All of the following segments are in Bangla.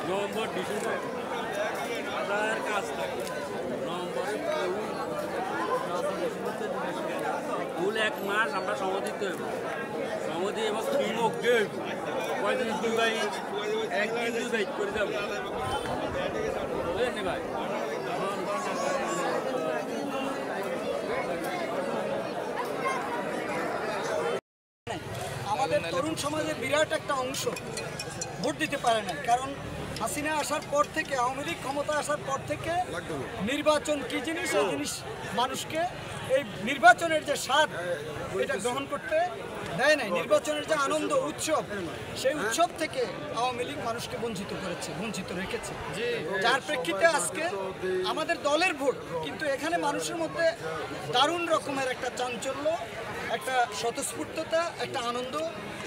নভেম্বর ডিসেম্বর হাজার কাজ থাকে নভেম্বরে ফুল 1 মাস আমরা সমাধি দেব সমাধি এবং বিমুখ দেব কয়দিন দুবাই একদিন দুবাই করে যাবো বুঝলেন ভাই। আমাদের তরুণ সমাজের বিরাট একটা অংশ ভোট দিতে পারে না, কারণ হাসিনা আসার পর থেকে, আওয়ামী লীগ ক্ষমতা আসার পর থেকে নির্বাচন কি জিনিস এই জিনিস মানুষকে, এই নির্বাচনের যে স্বাদ এটা গ্রহণ করতে দেয় নাই। নির্বাচনের যে আনন্দ উৎসব, সেই উৎসব থেকে আওয়ামী লীগ মানুষকে বঞ্চিত রেখেছে, যার প্রেক্ষিতে আজকে আমাদের দলের ভোট, কিন্তু এখানে মানুষের মধ্যে দারুণ রকমের একটা চাঞ্চল্য, একটা স্বতঃস্ফূর্ততা, একটা আনন্দ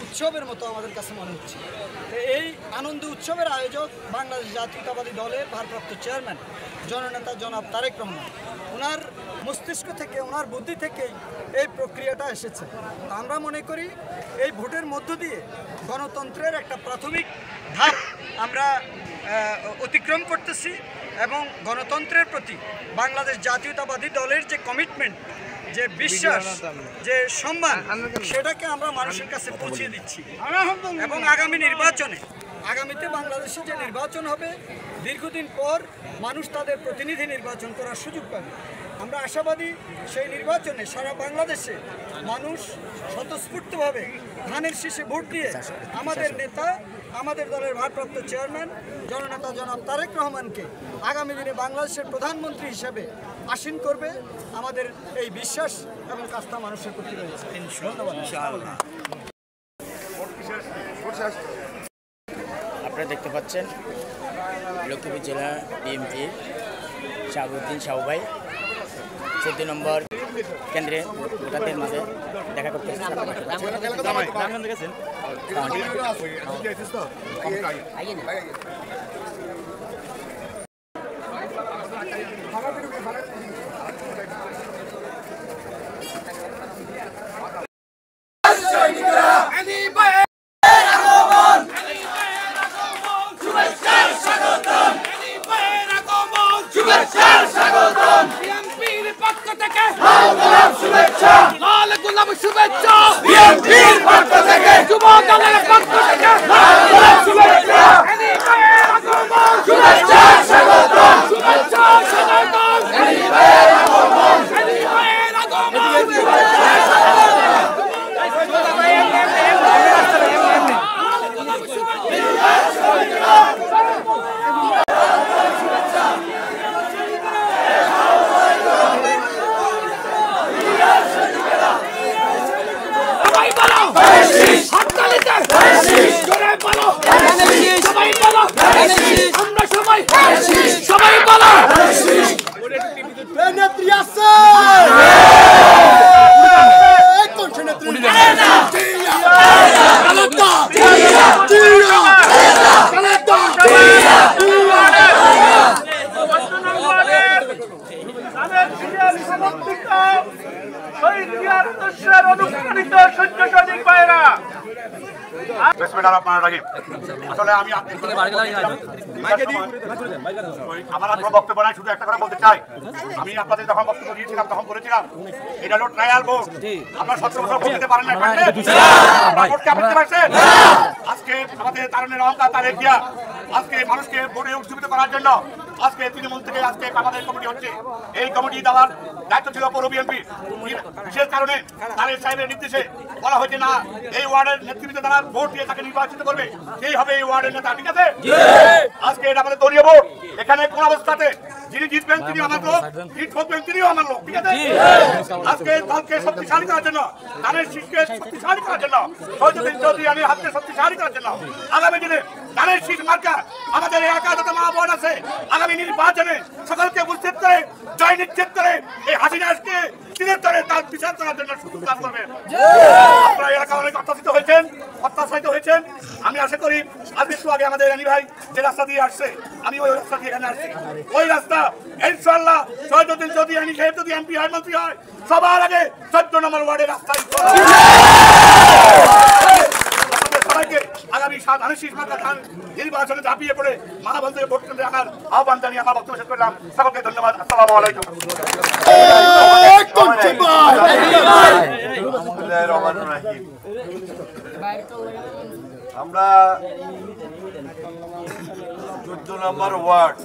উৎসবের মতো আমাদের কাছে মনে হচ্ছে। এই আনন্দ উৎসবের আয়োজক বাংলাদেশ জাতীয়তাবাদী দলের ভারপ্রাপ্ত চেয়ারম্যান জননেতা জনাব তারেক রহমান, ওনার মস্তিষ্ক থেকে, ওনার বুদ্ধি থেকেই এই প্রক্রিয়াটা এসেছে। আমরা মনে করি এই ভোটের মধ্য দিয়ে গণতন্ত্রের একটা প্রাথমিক ধাপ আমরা অতিক্রম করতেছি এবং গণতন্ত্রের প্রতি বাংলাদেশ জাতীয়তাবাদী দলের যে কমিটমেন্ট, যে বিশ্বাস, যে সম্মান, সেটাকে আমরা মানুষের কাছে পৌঁছে দিচ্ছি। এবং আগামীতে বাংলাদেশে যে নির্বাচন হবে, দীর্ঘদিন পর মানুষ তাদের প্রতিনিধি নির্বাচন করার সুযোগ পাবে। আমরা আশাবাদী সেই নির্বাচনে সারা বাংলাদেশে মানুষ স্বতঃস্ফূর্তভাবে ধানের শীষে ভোট দিয়ে আমাদের নেতা, আমাদের দলের ভারপ্রাপ্ত চেয়ারম্যান জননেতা জনাব তারেক রহমানকে আগামী দিনে বাংলাদেশের প্রধানমন্ত্রী হিসেবে আসীন করবে। আমাদের এই বিশ্বাস এবং আস্থা মানুষের প্রতি রয়েছে। আপনারা দেখতে পাচ্ছেন লক্ষ্মীপুর জেলা বিএনপি শাহাবুদ্দিন শাহু ভাই 14 নম্বর কেন্দ্রে ভোটারদের মাঝে দেখা করতে আসলে আমি আমার কোনো বক্তব্য নাই, শুধু একটা কথা বলতে চাই। আমি আপনাদের যখন বক্তব্য দিয়েছিলাম তখন বলেছিলাম এটা হলো ট্রায়াল ভোট, আমরা 17 বছর ভোট দিতে পারেন না, আজকে আমাদের তারুণের অহংকার তারেক জিয়া আজকে মানুষকে ভোটে উজ্জীবিত করার জন্য আজকে তৃণমূল থেকে আজকে আমাদের কমিটি হচ্ছে। এই কমিটি দেওয়ার দায়িত্ব ছিল পৌর বিএনপি, বিশেষ কারণে তারেক সাহেবের নির্দেশে বলা হয়েছে না এই ওয়ার্ডের নেতৃত্বে তারা ভোট দিয়ে তাকে নির্বাচিত করবে, সেই হবে এই ওয়ার্ডের নেতা। ঠিক আছে, আজকে এটা আমাদের দলীয় ভোট, এখানে কোন অবস্থাতে যিনি জিতবেন তিনি আমার লোক, জিত করবেন তিনিও আমার লোক। ঠিক আছে, আজকে দলকে শক্তিশালী করার জন্য, ধানের শীষকে শক্তিশালী করার জন্য, শহীদুদ্দিন চৌধুরী আমি হাতকে শক্তিশালী করার জন্য আগামী দিনে ধানের শীষ মার্কা আমাদের এলাকায় যত মা বোন আছে আগামী নির্বাচনে সকলকে উপস্থিত করে জয় নিশ্চিত করে এই হাসিনাকে চিরতরে তার বিচার করার জন্য সুযোগ দান করবেন। আপনারা এলাকা অনেক অত্যাচারিত হয়েছেন। আমি আশা করি আজ একটু আগে আমাদের রানী ভাই যে রাস্তা দিয়ে আসছে, আমি ওই রাস্তা দিয়ে এখানে আসছি, ওই রাস্তা ইনশাআল্লাহ শহীদুদ্দিন চৌধুরী আমি সাহেব যদি এমপি হয়, মন্ত্রী হয়, সবার আগে 14 নম্বর ওয়ার্ডের রাস্তায় সবাই সবাইকে আগামী 7 নির্বাচনে ঝাঁপিয়ে পড়ে মানববন্ধনে ভোট কেন্দ্রে রাখার আহ্বান জানিয়ে আমার বক্তব্য শেষ করলাম। সকলকে ধন্যবাদ। আসসালামু আলাইকুম। আমরা 14 নম্বর ওয়ার্ড,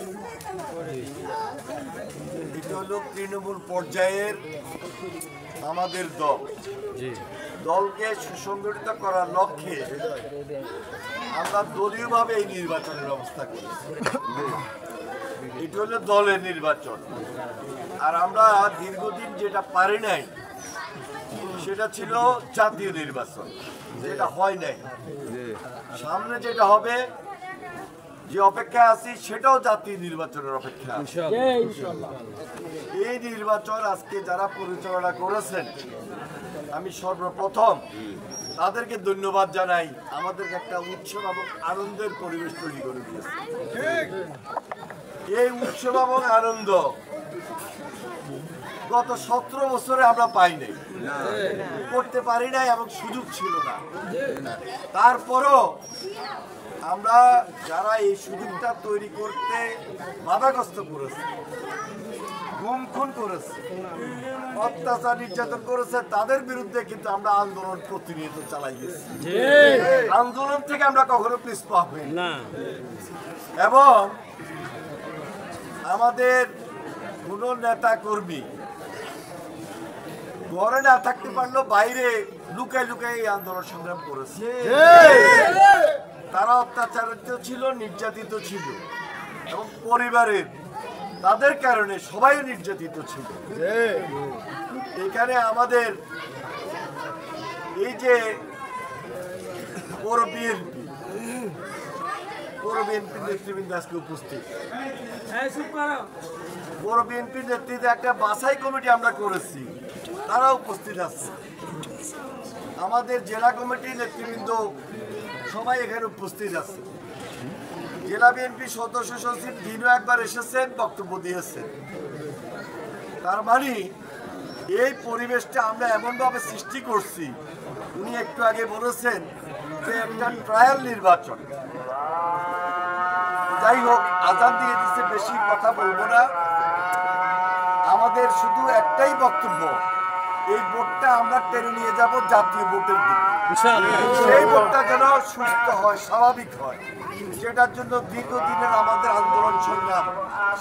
এটা হলো তৃণমূল পর্যায়ের আমাদের দলকে সুসংগঠিত করার লক্ষ্যে আমরা দলীয়ভাবে এই নির্বাচনের ব্যবস্থা করেছি। এটা হলো দলের নির্বাচন। আর আমরা দীর্ঘদিন যেটা পারি নাই সেটা ছিল জাতীয় নির্বাচন, যেটা হয় নাই। সামনে যেটা হবে, যে অপেক্ষা আছি, সেটাও জাতীয় নির্বাচনের অপেক্ষা। এই নির্বাচন আজকে যারা পরিচালনা করেছেন, আমি সর্বপ্রথম তাদেরকে ধন্যবাদ জানাই। আমাদেরকে একটা উৎসব এবং আনন্দের পরিবেশ তৈরি করে দিয়েছে। এই উৎসব এবং আনন্দ গত 17 বছরে আমরা পাই নাই, করতে পারি নাই এবং সুযোগ ছিল না। তারপরও আমরা যারা এই সুযোগটা তৈরি করতে বাধাগ্রস্ত করেছে, গুম খুন করেছে, অত্যাচার নির্যাতন করেছে, তাদের বিরুদ্ধে কিন্তু আমরা আন্দোলন প্রতিনিয়ত চালাই গেছি। আন্দোলন থেকে আমরা কখনো পিছপা হই না। এবং আমাদের কোন নেতা কর্মী ঘরে না থাকতে পারলেও বাইরে লুকায় লুকায় এই আন্দোলন সংগ্রাম করেছে। তারা অত্যাচারিত ছিল, নির্যাতিত ছিল, এবং পরিবারের তাদের কারণে সবাই নির্যাতিত ছিল। এখানে আমাদের এই যে পৌর বিএনপি নেতৃবৃন্দ আজকে উপস্থিত, পৌর বিএনপির নেতৃত্বে একটা বাছাই কমিটি আমরা করেছি, তারা উপস্থিত আছে। আমাদের জেলা কমিটির নেতৃবৃন্দ সবাই এখানে উপস্থিত আছে। জেলা বিএনপি সদস্য সচিব দিনও একবার এসেছেন, বক্তব্য দিয়েছেন। তার মানে এই পরিবেশটা আমরা এমনভাবে সৃষ্টি করছি, উনি একটু আগে বলেছেন যে একটা ট্রায়াল নির্বাচন। যাই হোক, আজান দিয়ে দিচ্ছে, বেশি কথা বলবো না। আমাদের শুধু একটাই বক্তব্য, এই ভোটটা আমরা টেনে নিয়ে যাব জাতীয় ভোটের দিকে। সেই ভোটটা যেন সুস্থ হয়, স্বাভাবিক হয়, সেটার জন্য দীর্ঘদিনের আমাদের আন্দোলন সংগ্রাম,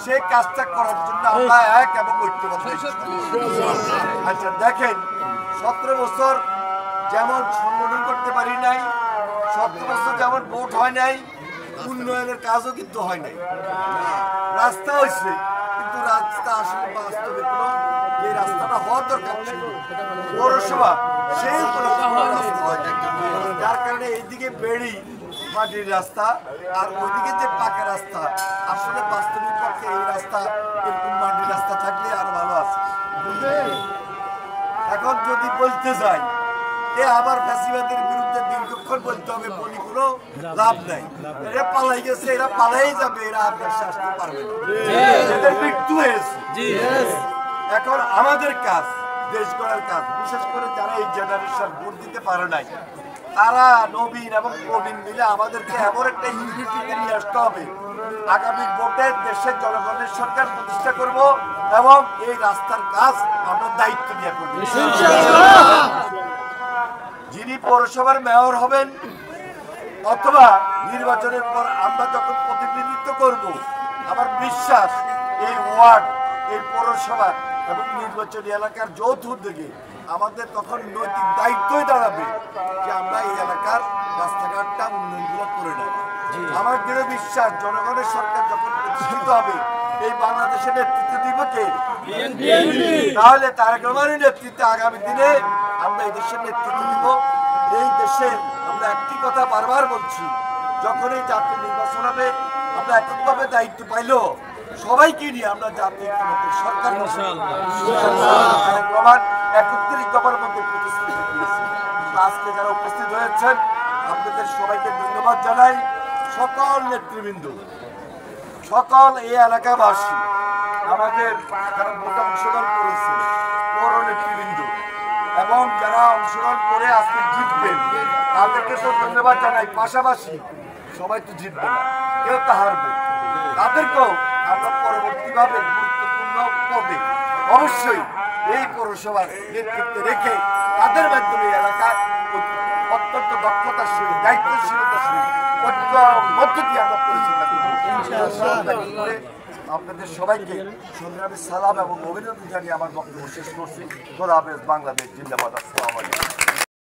সেই কাজটা করার জন্য আমরা এক এবং ঐক্যবদ্ধ। আচ্ছা দেখেন, 17 বছর যেমন সংগঠন করতে পারি নাই, 17 বছর যেমন ভোট হয় নাই, উন্নয়নের কাজও কিন্তু হয় নাই। রাস্তা হয়েছে, কিন্তু রাস্তা আসলে বাস্তবে কোনো যে রাস্তাটা হওয়ার দরকার ছিল পৌরসভা, সেই রাস্তা হয় না। যার কারণে এইদিকে বেড়ি মাটির রাস্তা, আর ওইদিকে যে পাকা রাস্তা, আসলে বাস্তবিক পক্ষে এই রাস্তা এরকম মাটির রাস্তা থাকলে আরো ভালো আছে। এখন যদি বলতে যাই, আবার ফ্যাসিবাদের বিরুদ্ধে দীর্ঘক্ষণ বলতে হবে, বলি কোনো লাভ নাই। এরা পালাই গেছে, এরা পালাই যাবে, এরা আর দেশে আসতে পারবে না, এদের মৃত্যু হয়েছে। এখন আমাদের কাজ, দেশ গড়ার কাজ, বিশেষ করে যারা এই জেনারেশন ভোট দিতে পারে নাই, তারা নবীন এবং প্রবীণ মিলে আমাদেরকে এমন একটা ইউনিটিতে নিয়ে আসতে হবে। আগামী ভোটে দেশের জনগণের সরকার প্রতিষ্ঠা করব এবং এই রাস্তার কাজ আমরা দায়িত্ব নিয়ে করব। যিনি পৌরসভার মেয়র হবেন অথবা নির্বাচনের পর আমরা যখন প্রতিনিধিত্ব করব, আমার বিশ্বাস এই ওয়ার্ড, এই পৌরসভা এবং নির্বাচনী এলাকার যৌথ উদ্যোগে আমাদের তখন নৈতিক দায়িত্বই দাঁড়াবে যে আমরা এই এলাকার রাস্তাঘাটটা উন্নয়নগুলো করে নেব। আমার দৃঢ় বিশ্বাস, জনগণের সরকার যখন প্রতিষ্ঠিত হবে, এই বাংলাদেশের নেতৃত্ব দিব কে? তাহলে তারেক রহমানের নেতৃত্বে আগামী দিনে আমরা এই দেশের নেতৃত্ব দিব। এই দেশে আমরা একটি কথা বারবার বলছি, যখন এই জাতীয় নির্বাচন হবে, আমরা এককভাবে দায়িত্ব পাইলো সবাইকে নিয়ে আমরা জাতীয় সরকার প্রমাণ 31 দফার মধ্যে প্রতিশ্রুতি দিয়েছি। আজকে যারা উপস্থিত হয়েছেন, আপনাদের সবাইকে ধন্যবাদ জানাই। সকল নেতৃবৃন্দ, সকল এই এলাকাবাসী, আমাদের যারা ভোটে অংশগ্রহণ করেছে, পৌর নেতৃবৃন্দ এবং যারা অংশগ্রহণ করে আজকে জিতবেন, তাদেরকে তো ধন্যবাদ জানাই। পাশাপাশি সবাই তো জিতবে না, কেউ তো হারবে, তাদেরকেও আমরা পরবর্তীভাবে গুরুত্বপূর্ণ পদে অবশ্যই এই পৌরসভার নেতৃত্বে রেখে তাদের মাধ্যমে এলাকার অত্যন্ত দক্ষতার সহিত দায়িত্বশীলতার সহিত মধ্য দিয়ে আমরা পরিচালনা করে আপনাদের সবাইকে সংগ্রামী সালাম এবং অভিনন্দন জানিয়ে আমার বক্তব্য শেষ করছি। খোদা হাফেজ, বাংলাদেশ জিন্দাবাদ। আসসালামু আলাইকুম।